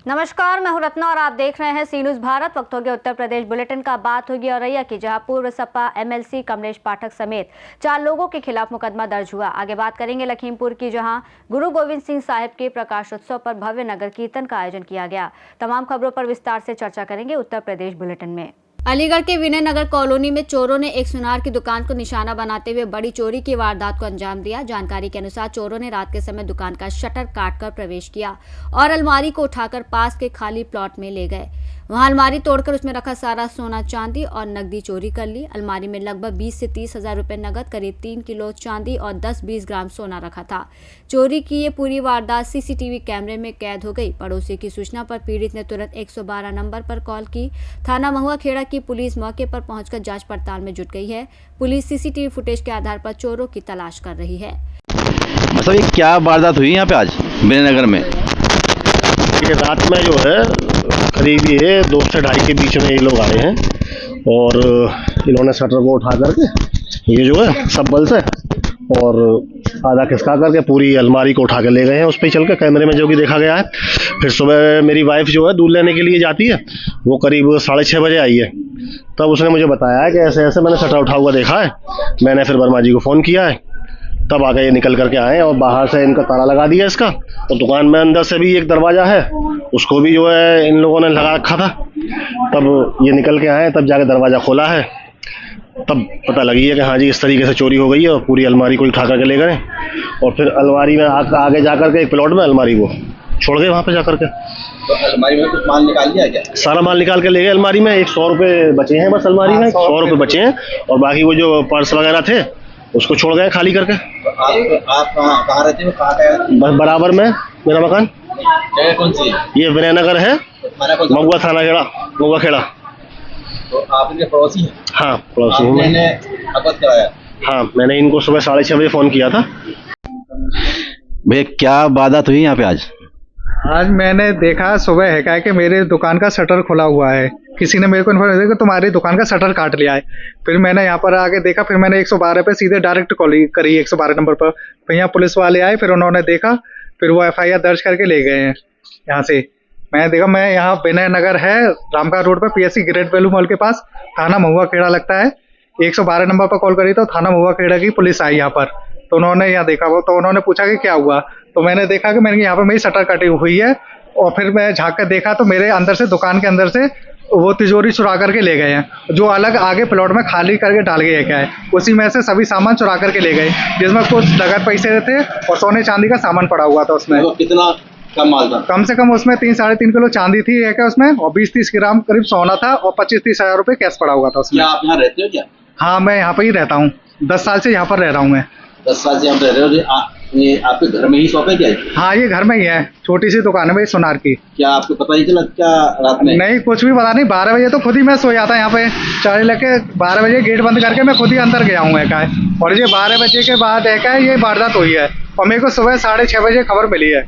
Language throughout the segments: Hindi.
नमस्कार, मैं हूं रत्ना और आप देख रहे हैं सी न्यूज़ भारत। वक्त हो गया उत्तर प्रदेश बुलेटिन का। बात होगी औरैया की, जहां पूर्व सपा एमएलसी कमलेश पाठक समेत 4 लोगों के खिलाफ मुकदमा दर्ज हुआ। आगे बात करेंगे लखीमपुर की, जहां गुरु गोविंद सिंह साहिब के प्रकाशोत्सव पर भव्य नगर कीर्तन का आयोजन किया गया। तमाम खबरों पर विस्तार से चर्चा करेंगे उत्तर प्रदेश बुलेटिन में। अलीगढ़ के विनय नगर कॉलोनी में चोरों ने एक सुनार की दुकान को निशाना बनाते हुए बड़ी चोरी की वारदात को अंजाम दिया। जानकारी के अनुसार चोरों ने रात के समय दुकान का शटर काटकर प्रवेश किया और अलमारी को उठाकर पास के खाली प्लॉट में ले गए। वहां अलमारी तोड़कर उसमें रखा सारा सोना, चांदी और नकदी चोरी कर ली। अलमारी में लगभग 20 से 30 हजार रुपए नकद, करीब 3 किलो चांदी और 10-20 ग्राम सोना रखा था। चोरी की ये पूरी वारदात सीसीटीवी कैमरे में कैद हो गई। पड़ोसी की सूचना पर पीड़ित ने तुरंत 112 नंबर पर कॉल की। थाना महुआ खेड़ा की पुलिस मौके पर पहुंचकर जांच पड़ताल में जुट गई है। पुलिस सीसीटीवी फुटेज के आधार पर चोरों की तलाश कर रही है। मतलब ये क्या वारदात हुई यहाँ पे आज विनयनगर में? ये रात में जो है करीब ये 2 से 2:30 के बीच में ये लोग आए हैं और इन्होंने शटर को उठा करके ये जो है सब बल से और आधा खिसका करके पूरी अलमारी को उठा के ले गए हैं। उस पर चल के कैमरे में जो कि देखा गया है। फिर सुबह मेरी वाइफ जो है दूध लेने के लिए जाती है, वो करीब 6:30 बजे आई है। तब उसने मुझे बताया है कि ऐसे ऐसे मैंने शटर उठा हुआ देखा है। मैंने फिर वर्मा जी को फ़ोन किया है, तब आगे ये निकल करके आए और बाहर से इनका ताला लगा दिया इसका। और दुकान में अंदर से भी एक दरवाज़ा है, उसको भी जो है इन लोगों ने लगा रखा था। तब ये निकल के आए, तब जाके दरवाज़ा खोला है, तब पता लगी है कि हाँ जी इस तरीके से चोरी हो गई है और पूरी अलमारी को उठा करके ले गए। और फिर अलमारी में आगे जा करके एक प्लॉट में अलमारी वो छोड़ गए वहाँ पे जा करके। तो अलमारी में कुछ माल निकाल लिया क्या? सारा माल निकाल के ले गए। अलमारी में 100 रुपये बचे हैं बस, अलमारी में 100 रुपये बचे हैं और बाकी वो जो पर्स वगैरह थे उसको छोड़ गए खाली करके। तो आप कहाँ रहते हो? कहाँ का है? बस बराबर में मेरा मकान। जगह कौन सी है? ये विनयनगर है, थाना कौन सा? महुआ थाना खेड़ा, महुआ खेड़ा। तो आप इनके पड़ोसी हैं? हाँ पड़ोसी हूँ मैं। आपने अवगत कराया? हाँ मैंने इनको सुबह 6:30 बजे फ़ोन किया था। भैया क्या वारदात हुई यहाँ पे आज? आज मैंने देखा सुबह है क्या कि मेरे दुकान का शटर खुला हुआ है। किसी ने मेरे को इन्फॉर्मेशन दी कि तुम्हारी दुकान का शटर काट लिया है। फिर मैंने यहाँ पर आके देखा, फिर मैंने 112 पे सीधे डायरेक्ट कॉल करी 112 नंबर पर। फिर यहाँ पुलिस वाले आए, फिर उन्होंने देखा, फिर वो FIR दर्ज करके ले गए हैं यहाँ से। मैंने देखा, मैं यहाँ विनय नगर है रामका रोड पर PSC ग्रेट वैल्यू मॉल के पास, थाना महुआ खेड़ा लगता है। 112 नंबर पर कॉल करी तो थाना महुआ खेड़ा की पुलिस आई यहाँ पर। तो उन्होंने यहाँ देखा, वो तो उन्होंने पूछा कि क्या हुआ। तो मैंने देखा कि मैंने यहाँ पर मेरी शटर कटी हुई है और फिर मैं झाँक कर देखा तो मेरे अंदर से, दुकान के अंदर से वो तिजोरी चुरा करके ले गए हैं, जो अलग आगे प्लॉट में खाली करके डाल गए क्या है। उसी में से सभी सामान चुरा करके ले गए, जिसमें कुछ नगद पैसे थे और सोने चांदी का सामान पड़ा हुआ था उसमें। तो कितना कम माल था? कम से कम उसमें 3-3.5 किलो चांदी थी है क्या उसमें, और 20-30 ग्राम करीब सोना था और 25-30 हजार रुपये कैश पड़ा हुआ था उसमें। क्या आप यहाँ रहते हो क्या? हाँ मैं यहाँ पर ही रहता हूँ, 10 साल से यहाँ पर रह रहा हूँ मैं। 10 साल से यहाँ रह रहे हो? ये आपके घर में ही शॉप है क्या? हाँ ये घर में ही है, छोटी सी दुकान है भाई सुनार की। क्या आपको पता नहीं चला क्या रात में? नहीं कुछ भी पता नहीं। 12 बजे तो खुद ही मैं सो जाता यहाँ पे, चाय लेके 12 बजे गेट बंद करके मैं खुद ही अंदर गया हूँ है। और ये 12 बजे के बाद है ये वारदात हुई है और मेरे को सुबह 6:30 बजे खबर मिली है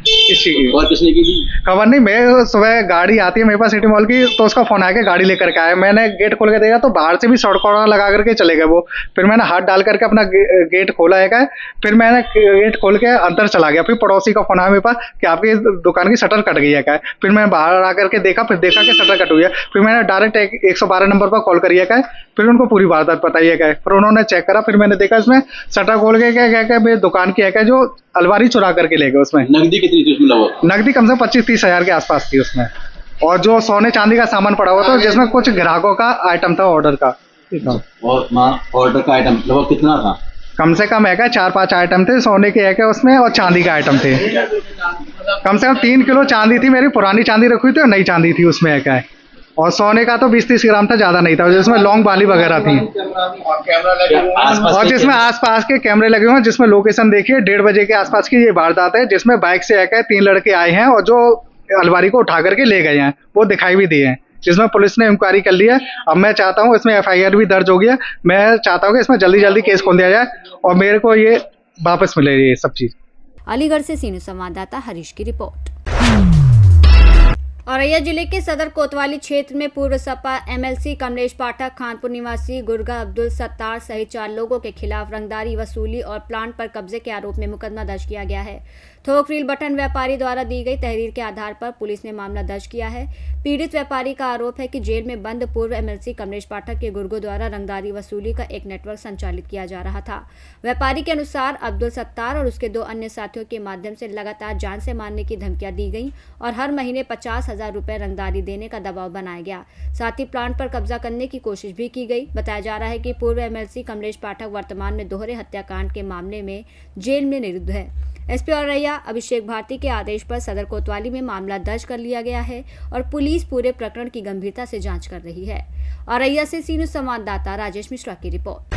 किसी की। और किसने की थी? खबर नहीं, मैं सुबह गाड़ी आती है मेरे पास सिटी मॉल की, तो उसका फोन आया कि गाड़ी लेकर के आया। मैंने गेट खोल के देखा तो बाहर से भी सड़कोड़ा लगा करके चले गए वो। फिर मैंने हाथ डाल करके अपना गेट खोला है, फिर मैंने गेट खोल के अंदर चला गया। फिर पड़ोसी का फोन आया मेरे पास कि आपकी दुकान की शटर कट गई है क्या। फिर मैं बाहर आकर के देखा, फिर देखा कि शटर कट हुई है। फिर मैंने डायरेक्ट 112 नंबर पर कॉल करी है क्या, फिर उनको पूरी वारदात बताई है क्या। फिर उन्होंने चेक करा, फिर मैंने देखा इसमें शटर खोल के क्या मेरी दुकान की है क्या, जो अलमारी चुरा करके ले गए। उसमें नकदी कितनी थी उसमें लगभग? नकदी कम से कम 25-30 हजार के आसपास थी उसमें, और जो सोने चांदी का सामान पड़ा हुआ था, जिसमें कुछ ग्राहकों का आइटम था ऑर्डर का। और ऑर्डर का आइटम लगभग कितना था? कम से कम है क्या 4-5 आइटम थे सोने के है क्या उसमें, और चांदी का आइटम थे। कम से कम 3 किलो चांदी थी, मेरी पुरानी चांदी रखी हुई थी और नई चांदी थी उसमें है क्या। और सोने का तो 20-30 ग्राम था, ज्यादा नहीं था, जिसमें लॉन्ग बाली वगैरह थी। और जिसमें आसपास के कैमरे लगे हुए हैं, जिसमें लोकेशन देखिए 1:30 बजे के आसपास की ये वारदात है, जिसमें बाइक से आकर 3 लड़के आए हैं और जो अलमारी को उठा करके ले गए हैं, वो दिखाई भी दिए हैं, जिसमें पुलिस ने इंक्वायरी कर ली है। अब मैं चाहता हूँ इसमें FIR भी दर्ज हो गया। मैं चाहता हूँ कि इसमें जल्दी जल्दी केस खोल दिया जाए और मेरे को ये वापस मिले ये सब चीज। अलीगढ़ से सी न्यूज़ संवाददाता हरीश की रिपोर्ट। औरैया जिले के सदर कोतवाली क्षेत्र में पूर्व सपा एमएलसी कमलेश पाठक, खानपुर निवासी गुरगा अब्दुल सत्तार सहित 4 लोगों के खिलाफ रंगदारी वसूली और प्लांट पर कब्जे के आरोप में मुकदमा दर्ज किया गया है। थोक रील बटन व्यापारी द्वारा दी गई तहरीर के आधार पर पुलिस ने मामला दर्ज किया है। पीड़ित व्यापारी का आरोप है कि जेल में बंद पूर्व एमएलसी कमलेश पाठक के गुर्गों द्वारा रंगदारी वसूली का एक नेटवर्क संचालित किया जा रहा था। व्यापारी के अनुसार अब्दुल सत्तार और उसके 2 अन्य साथियों के माध्यम से लगातार जान से मारने की धमकियां दी गई और हर महीने 50,000 रुपए रंगदारी देने का दबाव बनाया गया। साथ ही प्लांट पर कब्जा करने की कोशिश भी की गई। बताया जा रहा है कि पूर्व एमएलसी कमलेश पाठक वर्तमान में दोहरे हत्याकांड के मामले में जेल में निरुद्ध है। एसपी औरैया अभिषेक भारती के आदेश पर सदर कोतवाली में मामला दर्ज कर लिया गया है और पुलिस पूरे प्रकरण की गंभीरता से जांच कर रही है। औरैया से सी न्यूज़ संवाददाता राजेश मिश्रा की रिपोर्ट।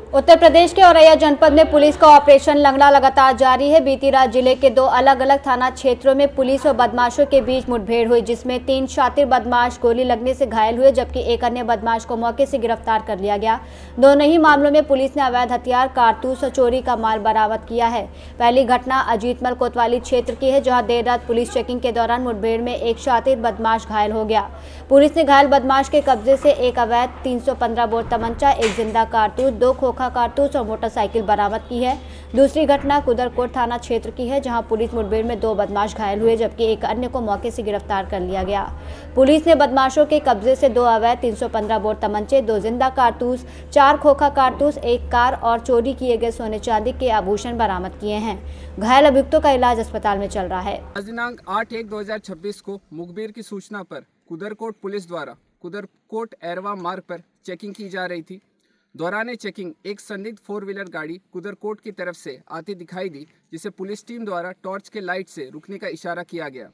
उत्तर प्रदेश के औरैया जनपद में पुलिस का ऑपरेशन लंगड़ा लगातार जारी है। बीती रात जिले के 2 अलग अलग थाना क्षेत्रों में पुलिस और बदमाशों के बीच मुठभेड़ हुई, जिसमें 3 शातिर बदमाश गोली लगने से घायल हुए, जबकि एक अन्य बदमाश को मौके से गिरफ्तार कर लिया गया। दोनों ही मामलों में पुलिस ने अवैध हथियार, कारतूस और चोरी का माल बरामद किया है। पहली घटना अजीतमल कोतवाली क्षेत्र की है, जहाँ देर रात पुलिस चेकिंग के दौरान मुठभेड़ में एक शातिर बदमाश घायल हो गया। पुलिस ने घायल बदमाश के कब्जे से एक अवैध 315 बोर तमंचा, एक जिंदा कारतूस, 2 खोखा कारतूस और मोटरसाइकिल बरामद की है। दूसरी घटना कुदरकोट थाना क्षेत्र की है, जहां पुलिस मुठभेड़ में 2 बदमाश घायल हुए, जबकि एक अन्य को मौके से गिरफ्तार कर लिया गया। पुलिस ने बदमाशों के कब्जे से 2 अवैध 315 बोर तमंचे, 2 जिंदा कारतूस, 4 खोखा कारतूस, 1 कार और चोरी किए गए सोने चांदी के आभूषण बरामद किए हैं। घायल अभियुक्तों का इलाज अस्पताल में चल रहा है। आज दिनांक 8/1/2026 को मुखबिर की सूचना पर कुदरकोट पुलिस द्वारा कुदरकोट एरवा मार्ग पर चेकिंग की जा रही थी। दौरान चेकिंग एक संदिग्ध 4 व्हीलर गाड़ी कुदरकोट की तरफ से आती दिखाई दी, जिसे पुलिस टीम द्वारा टॉर्च के लाइट से रुकने का इशारा किया गया।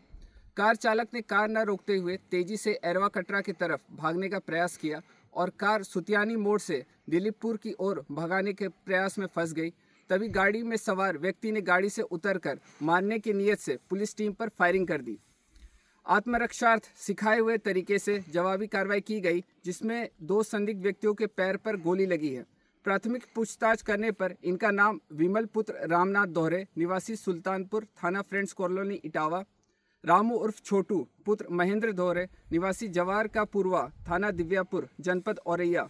कार चालक ने कार न रोकते हुए तेजी से एरवा कटरा की तरफ भागने का प्रयास किया और कार सुतियानी मोड़ से दिलीपपुर की ओर भगाने के प्रयास में फंस गई। तभी गाड़ी में सवार व्यक्ति ने गाड़ी से उतरकर मारने की नीयत से पुलिस टीम पर फायरिंग कर दी। आत्मरक्षार्थ सिखाए हुए तरीके से जवाबी कार्रवाई की गई, जिसमें 2 संदिग्ध व्यक्तियों के पैर पर गोली लगी है। प्राथमिक पूछताछ करने पर इनका नाम विमल पुत्र रामनाथ दोहरे, निवासी सुल्तानपुर, थाना फ्रेंड्स कॉलोनी इटावा, रामू उर्फ छोटू पुत्र महेंद्र दोहरे, निवासी जवार का पूर्वा, थाना दिव्यापुर, जनपद औरैया,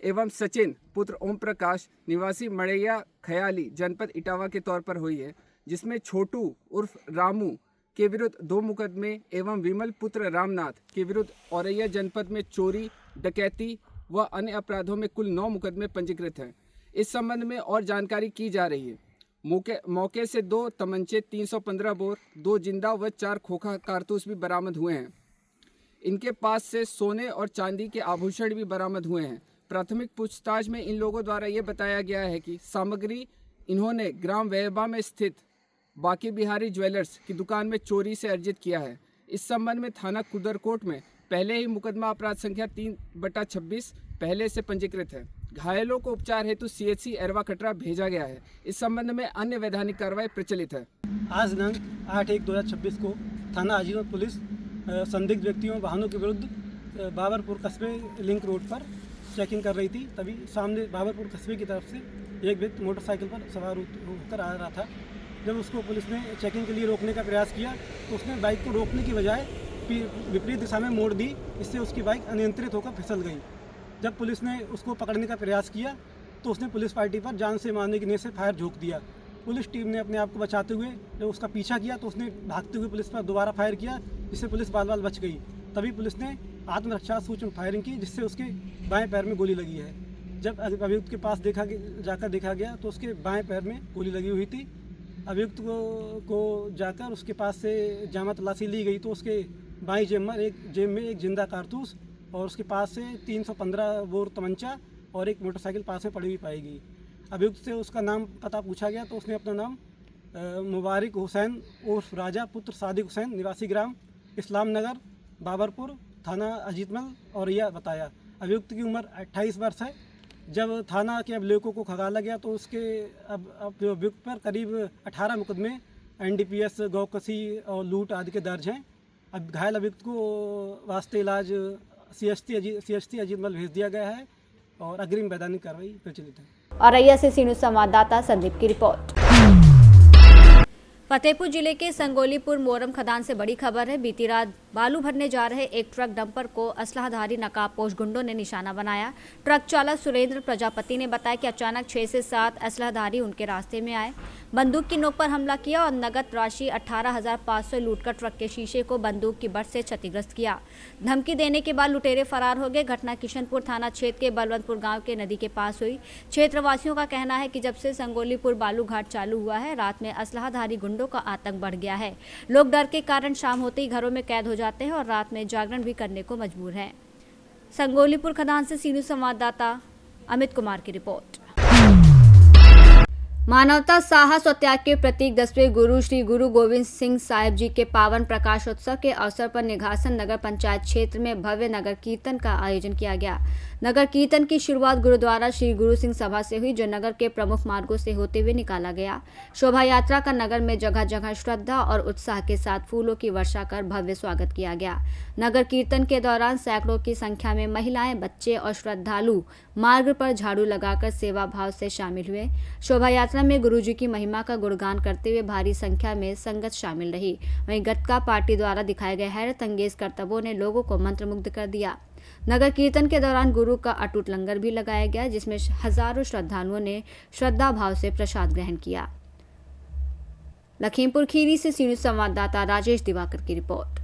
एवं सचिन पुत्र ओम प्रकाश, निवासी मड़ैया खयाली, जनपद इटावा के तौर पर हुई है, जिसमें छोटू उर्फ रामू के विरुद्ध 2 मुकदमे एवं विमल पुत्र रामनाथ के विरुद्ध औरैया जनपद में चोरी, डकैती व अन्य अपराधों में कुल 9 मुकदमे पंजीकृत हैं। इस संबंध में और जानकारी की जा रही है। मौके से 2 तमंचे, 315 बोर, 2 जिंदा व 4 खोखा कारतूस भी बरामद हुए हैं। इनके पास से सोने और चांदी के आभूषण भी बरामद हुए हैं। प्राथमिक पूछताछ में इन लोगों द्वारा ये बताया गया है कि सामग्री इन्होंने ग्राम वैबा में स्थित बाकी बिहारी ज्वेलर्स की दुकान में चोरी से अर्जित किया है। इस संबंध में थाना कुदरकोट में पहले ही मुकदमा अपराध संख्या 3/26 पहले से पंजीकृत है। घायलों को उपचार हेतु CHC एरवा कटरा भेजा गया है। इस संबंध में अन्य वैधानिक कार्रवाई प्रचलित है। आज दिनांक 8/1/2026 को थाना अजीतमल पुलिस संदिग्ध व्यक्तियों वाहनों के विरुद्ध बाबरपुर कस्बे लिंक रोड पर चेकिंग कर रही थी। तभी सामने बाबरपुर कस्बे की तरफ से एक व्यक्ति मोटरसाइकिल पर सवार होकर आ रहा था। जब उसको पुलिस ने चेकिंग के लिए रोकने का प्रयास किया तो उसने बाइक को रोकने की बजाय विपरीत दिशा में मोड़ दी, इससे उसकी बाइक अनियंत्रित होकर फिसल गई। जब पुलिस ने उसको पकड़ने का प्रयास किया तो उसने पुलिस पार्टी पर जान से मारने की नीयत से फायर झोंक दिया। पुलिस टीम ने अपने आप को बचाते हुए जब उसका पीछा किया तो उसने भागते हुए पुलिस पर दोबारा फायर किया, जिससे पुलिस बाल बच गई। तभी पुलिस ने आत्मरक्षा सूचना फायरिंग की, जिससे उसके बाएँ पैर में गोली लगी है। जब अभियुक्त के पास जाकर देखा गया तो उसके बाएँ पैर में गोली लगी हुई थी। अभियुक्त को जाकर उसके पास से जामा तलाशी ली गई तो उसके बाईं जेब में एक जिंदा कारतूस और उसके पास से 315 बोर तमंचा और एक मोटरसाइकिल पास में पड़ी हुई पाई गई। अभियुक्त से उसका नाम पता पूछा गया तो उसने अपना नाम मुबारिक हुसैन उर्फ राजा पुत्र सादिक हुसैन, निवासी ग्राम इस्लाम नगर, बाबरपुर, थाना अजीतमल औरैया बताया। अभियुक्त की उम्र 28 वर्ष है। जब थाना के अभिलेखों को खंगाला गया तो उसके अभियुक्त पर करीब 18 मुकदमे NDPS, गौकसी और लूट आदि के दर्ज हैं। अब घायल अभियुक्त को वास्ते इलाज CHC अजीतमल भेज दिया गया है और अग्रिम वैधानिक कार्रवाई प्रचलित है। औरैया से सी न्यूज़ संवाददाता संदीप की रिपोर्ट। फतेहपुर जिले के संगोलीपुर मोरम खदान से बड़ी खबर है। बीती रात बालू भरने जा रहे एक ट्रक डंपर को असलाहधारी नकाबपोश गुंडों ने निशाना बनाया। ट्रक चालक सुरेंद्र प्रजापति ने बताया कि अचानक 6 से 7 असलाहधारी उनके रास्ते में आए, बंदूक की नोक पर हमला किया और नगद राशि 18,500 लूटकर ट्रक के शीशे को बंदूक की बट से क्षतिग्रस्त किया। धमकी देने के बाद लुटेरे फरार हो गए। घटना किशनपुर थाना क्षेत्र के बलवंतपुर गांव के नदी के पास हुई। क्षेत्रवासियों का कहना है कि जब से संगोलीपुर बालू घाट चालू हुआ है, रात में असलाहधारी गुंडों का आतंक बढ़ गया है। लोग डर के कारण शाम होते ही घरों में कैद हो जाते हैं और रात में जागरण भी करने को मजबूर हैं। संगोलीपुर खदान से सीनू संवाददाता अमित कुमार की रिपोर्ट। मानवता, साहस और त्याग के प्रतीक 10वें गुरु श्री गुरु गोविंद सिंह साहिब जी के पावन प्रकाशोत्सव के अवसर पर निघासन नगर पंचायत क्षेत्र में भव्य नगर कीर्तन का आयोजन किया गया। नगर कीर्तन की शुरुआत गुरुद्वारा श्री गुरु सिंह सभा से हुई, जो नगर के प्रमुख मार्गों से होते हुए निकाला गया। शोभा यात्रा का नगर में जगह जगह श्रद्धा और उत्साह के साथ फूलों की वर्षा कर भव्य स्वागत किया गया। नगर कीर्तन के दौरान सैकड़ों की संख्या में महिलाएं, बच्चे और श्रद्धालु मार्ग पर झाड़ू लगाकर सेवा भाव से शामिल हुए। शोभा यात्रा में गुरुजी की महिमा का गुणगान करते हुए भारी संख्या में संगत शामिल रही। वहीं गतका पार्टी द्वारा दिखाए गए हैरत अंगेज करतबों ने लोगों को मंत्रमुग्ध कर दिया। नगर कीर्तन के दौरान गुरु का अटूट लंगर भी लगाया गया, जिसमें हजारों श्रद्धालुओं ने श्रद्धा भाव से प्रसाद ग्रहण किया। लखीमपुर खीरी से सीनियर संवाददाता राजेश दिवाकर की रिपोर्ट।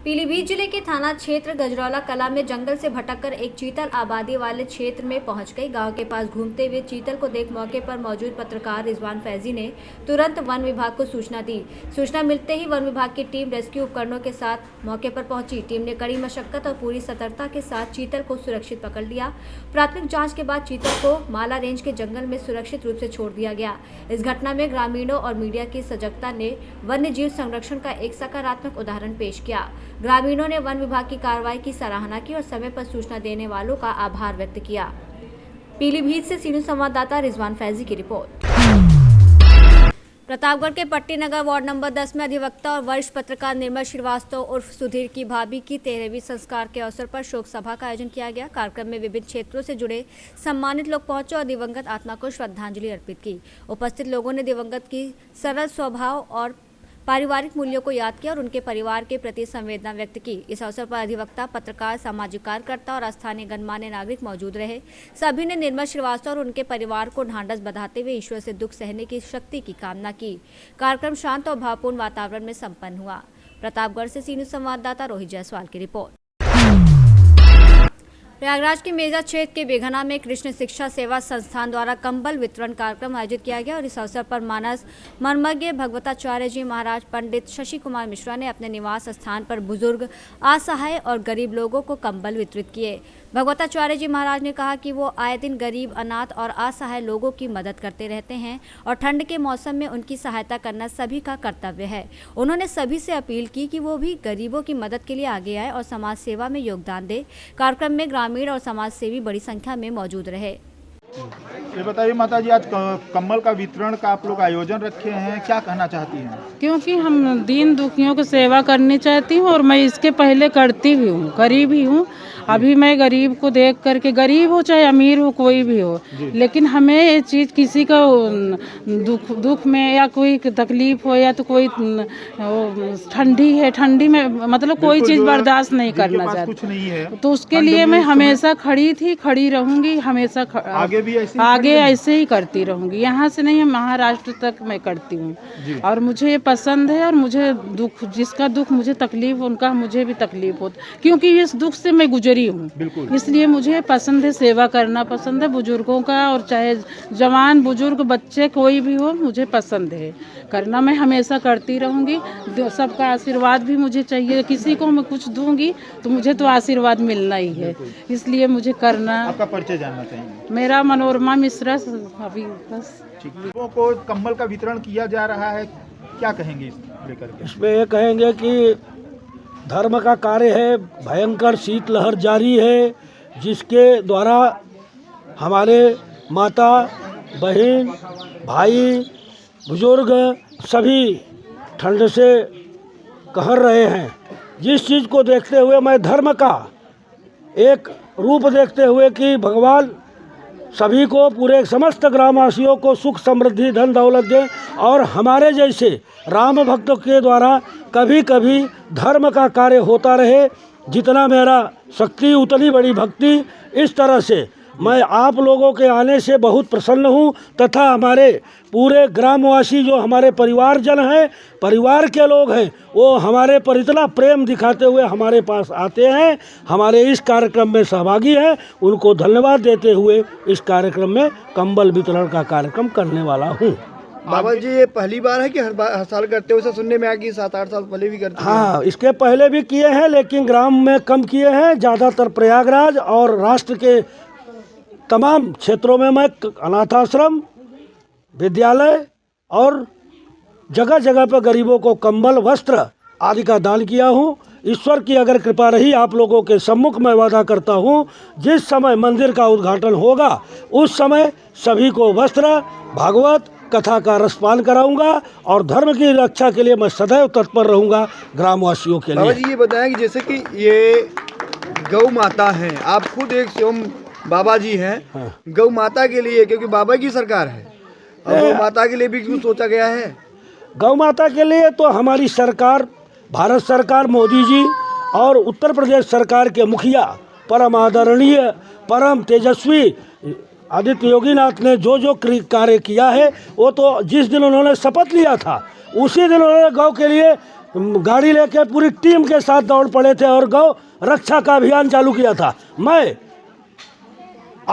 पीलीभीत जिले के थाना क्षेत्र गजरौला कला में जंगल से भटककर एक चीतल आबादी वाले क्षेत्र में पहुंच गई। गांव के पास घूमते हुए चीतल को देख मौके पर मौजूद पत्रकार रिजवान फैजी ने तुरंत वन विभाग को सूचना दी। सूचना मिलते ही वन विभाग की टीम रेस्क्यू उपकरणों के साथ मौके पर पहुंची। टीम ने कड़ी मशक्कत और पूरी सतर्कता के साथ चीतल को सुरक्षित पकड़ लिया। प्राथमिक जाँच के बाद चीतल को माला रेंज के जंगल में सुरक्षित रूप से छोड़ दिया गया। इस घटना में ग्रामीणों और मीडिया की सजगता ने वन्य जीव संरक्षण का एक सकारात्मक उदाहरण पेश किया। ग्रामीणों ने वन विभाग की कार्रवाई की सराहना की और समय पर सूचना देने वालों का आभार व्यक्त किया। पीलीभीत से सीनियर संवाददाता रिजवान फैजी की रिपोर्ट। प्रतापगढ़ के पट्टी नगर वार्ड नंबर 10 में अधिवक्ता और वरिष्ठ पत्रकार निर्मल श्रीवास्तव उर्फ सुधीर की भाभी की 13वीं संस्कार के अवसर पर शोक सभा का आयोजन किया गया। कार्यक्रम में विभिन्न क्षेत्रों से जुड़े सम्मानित लोग पहुंचे और दिवंगत आत्मा को श्रद्धांजलि अर्पित की। उपस्थित लोगों ने दिवंगत की सरल स्वभाव और पारिवारिक मूल्यों को याद किया और उनके परिवार के प्रति संवेदना व्यक्त की। इस अवसर पर अधिवक्ता, पत्रकार, सामाजिक कार्यकर्ता और स्थानीय गणमान्य नागरिक मौजूद रहे। सभी ने निर्मल श्रीवास्तव और उनके परिवार को ढांढस बंधाते हुए ईश्वर से दुख सहने की शक्ति की कामना की। कार्यक्रम शांत और भावपूर्ण वातावरण में संपन्न हुआ। प्रतापगढ़ से सीनियर संवाददाता रोहित जायसवाल की रिपोर्ट। प्रयागराज के मेजा क्षेत्र के बेघना में कृष्ण शिक्षा सेवा संस्थान द्वारा कंबल वितरण कार्यक्रम आयोजित किया गया और इस अवसर पर मानस मर्मज्ञ भगवताचार्य जी महाराज पंडित शशि कुमार मिश्रा ने अपने निवास स्थान पर बुजुर्ग, असहाय और गरीब लोगों को कंबल वितरित किए। भगवताचार्य जी महाराज ने कहा कि वो आए दिन गरीब, अनाथ और असहाय लोगों की मदद करते रहते हैं और ठंड के मौसम में उनकी सहायता करना सभी का कर्तव्य है। उन्होंने सभी से अपील की कि वो भी गरीबों की मदद के लिए आगे आए और समाज सेवा में योगदान दे। कार्यक्रम में ग्रामीण और समाज सेवी बड़ी संख्या में मौजूद रहे। ये बताइए माता जी, आज कंबल का वितरण का आप लोग आयोजन रखे हैं, क्या कहना चाहती हैं? क्योंकि हम दीन दुखियों की सेवा करनी चाहती हूँ और मैं इसके पहले करती भी हूँ, गरीब ही हूँ। अभी मैं गरीब को देख करके, गरीब हो चाहे अमीर हो, कोई भी हो, लेकिन हमें ये चीज़ किसी का दुख में या कोई तकलीफ हो या तो कोई ठंडी है, ठंडी में मतलब कोई चीज़ बर्दाश्त नहीं करना चाहती, कुछ नहीं है, तो उसके लिए मैं हमेशा खड़ी थी, खड़ी रहूँगी, हमेशा आगे ऐसे ही करती रहूँगी। यहाँ से नहीं, महाराष्ट्र तक मैं करती हूँ और मुझे ये पसंद है। और मुझे दुख, जिसका दुख मुझे तकलीफ, उनका मुझे भी तकलीफ होता, क्योंकि इस दुख से मैं गुजरी हूँ, इसलिए मुझे पसंद है, सेवा करना पसंद है बुजुर्गों का, और चाहे जवान, बुजुर्ग, बच्चे कोई भी हो, मुझे पसंद है करना। मैं हमेशा करती रहूँगी। सबका आशीर्वाद भी मुझे चाहिए। किसी को मैं कुछ दूंगी तो मुझे तो आशीर्वाद मिलना ही है, इसलिए मुझे करना। आपका परिचय जानना चाहिए। मेरा मनोरमा मिश्रा। अभी बस लोगों को कंबल का वितरण किया जा रहा है, क्या कहेंगे लेकर के? इसमें ये कहेंगे कि धर्म का कार्य है, भयंकर शीतलहर जारी है, जिसके द्वारा हमारे माता, बहन, भाई, बुजुर्ग सभी ठंड से कहर रहे हैं। जिस चीज़ को देखते हुए मैं धर्म का एक रूप देखते हुए कि भगवान सभी को, पूरे समस्त ग्रामवासियों को सुख समृद्धि धन दौलत दे और हमारे जैसे राम भक्तों के द्वारा कभी कभी धर्म का कार्य होता रहे। जितना मेरा शक्ति उतनी बड़ी भक्ति। इस तरह से मैं आप लोगों के आने से बहुत प्रसन्न हूँ तथा हमारे पूरे ग्रामवासी जो हमारे परिवारजन हैं, परिवार के लोग हैं, वो हमारे पर इतना प्रेम दिखाते हुए हमारे पास आते हैं, हमारे इस कार्यक्रम में सहभागी हैं। उनको धन्यवाद देते हुए इस कार्यक्रम में कंबल वितरण का कार्यक्रम करने वाला हूँ। बाबा जी ये पहली बार है कि हर साल करते हो? उसे सुनने में आया कि 7-8 साल पहले भी करते हैं। हाँ, इसके पहले भी किए हैं लेकिन ग्राम में कम किए हैं। ज़्यादातर प्रयागराज और राष्ट्र के तमाम क्षेत्रों में मैं अनाथ आश्रम, विद्यालय और जगह जगह पर गरीबों को कंबल, वस्त्र आदि का दान किया हूँ। ईश्वर की अगर कृपा रही आप लोगों के सम्मुख मैं वादा करता हूँ, जिस समय मंदिर का उद्घाटन होगा उस समय सभी को वस्त्र, भागवत कथा का रसपान कराऊंगा और धर्म की रक्षा के लिए मैं सदैव तत्पर रहूंगा ग्रामवासियों के लिए। बाबा जी ये बताएं कि जैसे कि ये गौ माता है, आप खुद एक स्वयं बाबा जी हैं। हाँ। गौ माता के लिए, क्योंकि बाबा की सरकार है, और गौ माता के लिए भी क्यों सोचा गया है? गौ माता के लिए तो हमारी सरकार, भारत सरकार, मोदी जी और उत्तर प्रदेश सरकार के मुखिया परम आदरणीय, परम तेजस्वी आदित्य योगी नाथ ने जो कार्य किया है, वो तो जिस दिन उन्होंने शपथ लिया था उसी दिन उन्होंने गौ के लिए गाड़ी लेके पूरी टीम के साथ दौड़ पड़े थे और गौ रक्षा का अभियान चालू किया था। मैं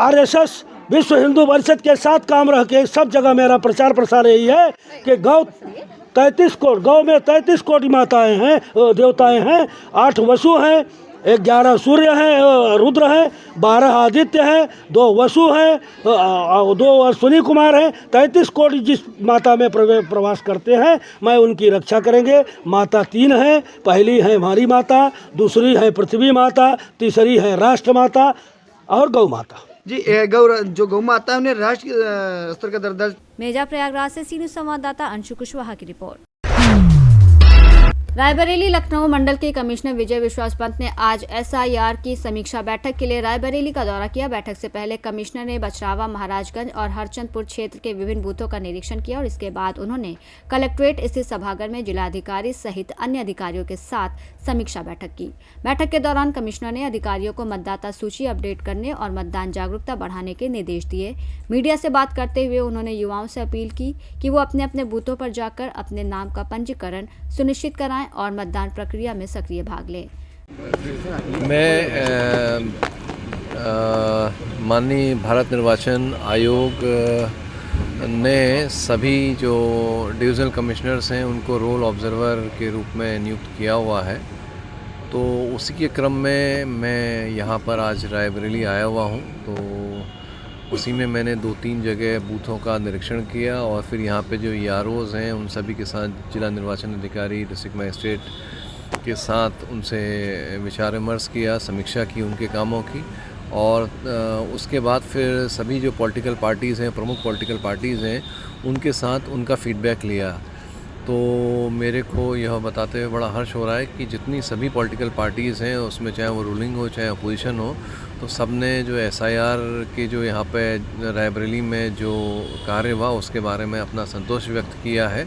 RSS विश्व हिंदू परिषद के साथ काम रह के सब जगह मेरा प्रचार प्रसार यही है कि गौ 33 कोटि, गौ में 33 कोटि माताएं हैं, देवताएं हैं, 8 वसु हैं, 11 सूर्य हैं, रुद्र हैं, 12 आदित्य हैं, 2 वसु हैं, 2 अश्विनी कुमार हैं। 33 कोटि जिस माता में प्रवास करते हैं, मैं उनकी रक्षा करेंगे। माता 3 हैं, पहली है हमारी माता, दूसरी है पृथ्वी माता, तीसरी है राष्ट्र माता और गौ माता। जी जो गौ माता है उन्हें राष्ट्र स्तर का दर्जा। मेजा प्रयागराज से सी न्यूज़ संवाददाता अंशु कुशवाहा की रिपोर्ट। रायबरेली लखनऊ मंडल के कमिश्नर विजय विश्वास पंत ने आज SIR की समीक्षा बैठक के लिए रायबरेली का दौरा किया। बैठक से पहले कमिश्नर ने बछरावा, महाराजगंज और हरचंदपुर क्षेत्र के विभिन्न बूथों का निरीक्षण किया और इसके बाद उन्होंने कलेक्ट्रेट स्थित सभागार में जिलाधिकारी सहित अन्य अधिकारियों के साथ समीक्षा बैठक की। बैठक के दौरान कमिश्नर ने अधिकारियों को मतदाता सूची अपडेट करने और मतदान जागरूकता बढ़ाने के निर्देश दिए। मीडिया से बात करते हुए उन्होंने युवाओं से अपील की कि वो अपने अपने बूथों पर जाकर अपने नाम का पंजीकरण सुनिश्चित कराएं और मतदान प्रक्रिया में सक्रिय भाग लें। मैं माननीय भारत निर्वाचन आयोग ने सभी जो डिविज़नल कमिश्नर्स हैं उनको रोल ऑब्जर्वर के रूप में नियुक्त किया हुआ है, तो उसी के क्रम में मैं यहाँ पर आज रायबरेली आया हुआ हूँ। तो उसी में मैंने 2-3 जगह बूथों का निरीक्षण किया और फिर यहाँ पे जो EROs हैं उन सभी के साथ जिला निर्वाचन अधिकारी, डिस्ट्रिक्ट मजिस्ट्रेट के साथ उनसे विचार विमर्श किया, समीक्षा की उनके कामों की और उसके बाद फिर सभी जो पॉलिटिकल पार्टीज़ हैं, प्रमुख पॉलिटिकल पार्टीज़ हैं, उनके साथ उनका फीडबैक लिया। तो मेरे को यह बताते हुए बड़ा हर्ष हो रहा है कि जितनी सभी पॉलिटिकल पार्टीज़ हैं उसमें चाहे वो रूलिंग हो चाहे अपोजिशन हो, तो सब ने जो SIR के जो यहाँ पे रायबरेली में जो कार्य हुआ उसके बारे में अपना संतोष व्यक्त किया है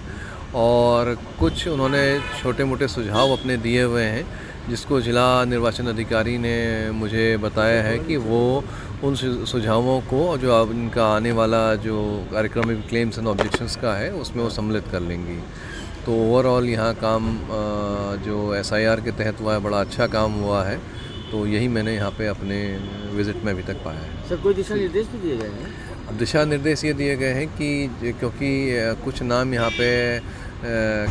और कुछ उन्होंने छोटे मोटे सुझाव अपने दिए हुए हैं, जिसको जिला निर्वाचन अधिकारी ने मुझे बताया है कि वो उन सुझावों को जो अब इनका आने वाला जो कार्यक्रम में क्लेम्स एंड ऑब्जेक्शंस का है उसमें वो सम्मिलित कर लेंगी। तो ओवरऑल यहाँ काम जो SIR के तहत हुआ है बड़ा अच्छा काम हुआ है, तो यही मैंने यहाँ पे अपने विज़िट में अभी तक पाया है। सर कोई दिशा निर्देश भी दिए गए हैं? अब दिशा निर्देश ये दिए गए हैं कि क्योंकि कुछ नाम यहाँ पे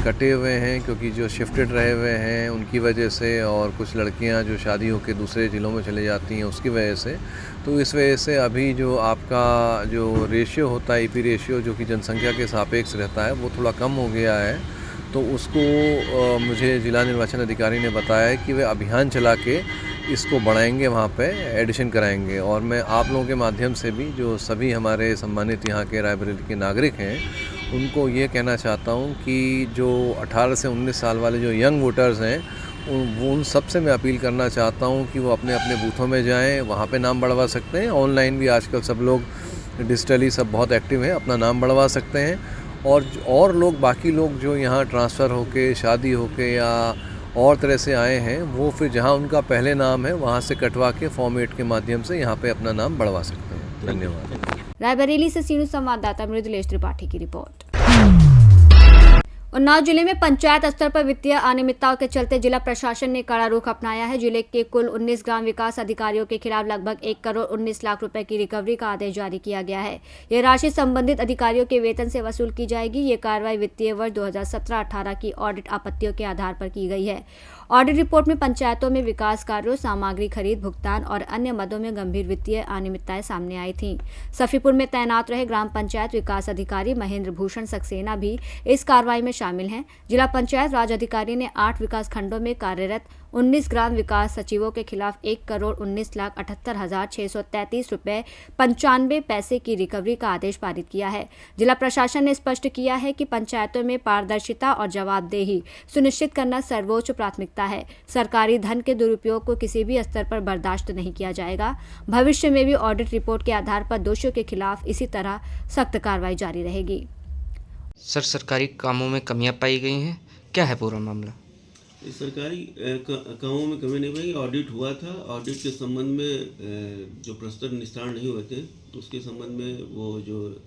कटे हुए हैं क्योंकि जो शिफ्टेड रहे हुए हैं उनकी वजह से, और कुछ लड़कियाँ जो शादी होकर दूसरे ज़िलों में चले जाती हैं उसकी वजह से, तो इस वजह से अभी जो आपका जो रेशियो होता है EP रेशियो जो कि जनसंख्या के सापेक्ष रहता है वो थोड़ा कम हो गया है। तो उसको मुझे जिला निर्वाचन अधिकारी ने बताया है कि वे अभियान चला के इसको बढ़ाएंगे, वहाँ पे एडिशन कराएंगे। और मैं आप लोगों के माध्यम से भी जो सभी हमारे सम्मानित यहाँ के रायबरेली के नागरिक हैं उनको ये कहना चाहता हूँ कि जो 18 से 19 साल वाले जो यंग वोटर्स हैं उन सब से मैं अपील करना चाहता हूँ कि वो अपने अपने बूथों में जाएं, वहाँ पे नाम बढ़वा सकते हैं। ऑनलाइन भी आजकल सब लोग डिजिटली सब बहुत एक्टिव हैं, अपना नाम बढ़वा सकते हैं। और लोग, बाकी लोग जो यहाँ ट्रांसफ़र होके, शादी होके या और तरह से आए हैं, वो फिर जहाँ उनका पहले नाम है वहाँ से कटवा के फॉर्म 8 के माध्यम से यहाँ पे अपना नाम बढ़वा सकते हैं। धन्यवाद। रायबरेली से सीनू संवाददाता मृदुलेश त्रिपाठी की रिपोर्ट। उन्नाव जिले में पंचायत स्तर पर वित्तीय अनियमितताओं के चलते जिला प्रशासन ने कड़ा रुख अपनाया है। जिले के कुल 19 ग्राम विकास अधिकारियों के खिलाफ लगभग 1 करोड़ 19 लाख रुपए की रिकवरी का आदेश जारी किया गया है। यह राशि संबंधित अधिकारियों के वेतन से वसूल की जाएगी। ये कार्रवाई वित्तीय वर्ष 2017-18 की ऑडिट आपत्तियों के आधार पर की गई है। ऑडिट रिपोर्ट में पंचायतों में विकास कार्यों, सामग्री खरीद, भुगतान और अन्य मदों में गंभीर वित्तीय अनियमितताएं सामने आई थीं। सफीपुर में तैनात रहे ग्राम पंचायत विकास अधिकारी महेंद्र भूषण सक्सेना भी इस कार्रवाई में शामिल हैं। जिला पंचायत राज अधिकारी ने 8 विकास खंडों में कार्यरत 19 ग्राम विकास सचिवों के खिलाफ 1 करोड़ 19,78,633 रुपए 95 पैसे की रिकवरी का आदेश पारित किया है। जिला प्रशासन ने स्पष्ट किया है कि पंचायतों में पारदर्शिता और जवाबदेही सुनिश्चित करना सर्वोच्च प्राथमिकता है। सरकारी धन के दुरुपयोग को किसी भी स्तर पर बर्दाश्त नहीं किया जाएगा। भविष्य में भी ऑडिट रिपोर्ट के आधार पर दोषियों के खिलाफ इसी तरह सख्त कार्रवाई जारी रहेगी। सर, सरकारी कामों में कमियां पाई गई हैं, क्या है पूरा मामला? सरकारी कामों में कमी नहीं पाई। ऑडिट हुआ था। ऑडिट के संबंध में जो प्रश्न निस्तारण नहीं हुए थे, उसके संबंध में वो जो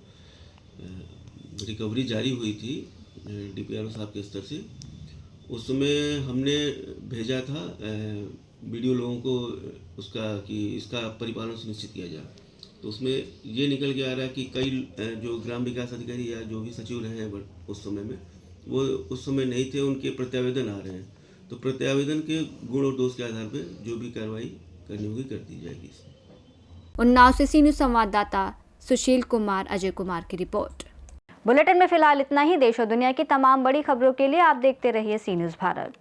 रिकवरी जारी हुई थी DPRO साहब के स्तर से, उसमें हमने भेजा था वीडियो लोगों को उसका कि इसका परिपालन सुनिश्चित किया जाए। तो उसमें ये निकल के आ रहा है कि कई जो ग्राम विकास अधिकारी या जो भी सचिव रहे हैं उस समय में, वो उस समय नहीं थे, उनके प्रत्यावेदन आ रहे हैं। तो प्रत्यावेदन के गुण और दोष के आधार पर जो भी कार्रवाई करनी होगी कर दी जाएगी। उन्नाव से सीनू संवाददाता सुशील कुमार अजय कुमार की रिपोर्ट। बुलेटिन में फिलहाल इतना ही। देश और दुनिया की तमाम बड़ी खबरों के लिए आप देखते रहिए सी न्यूज़ भारत।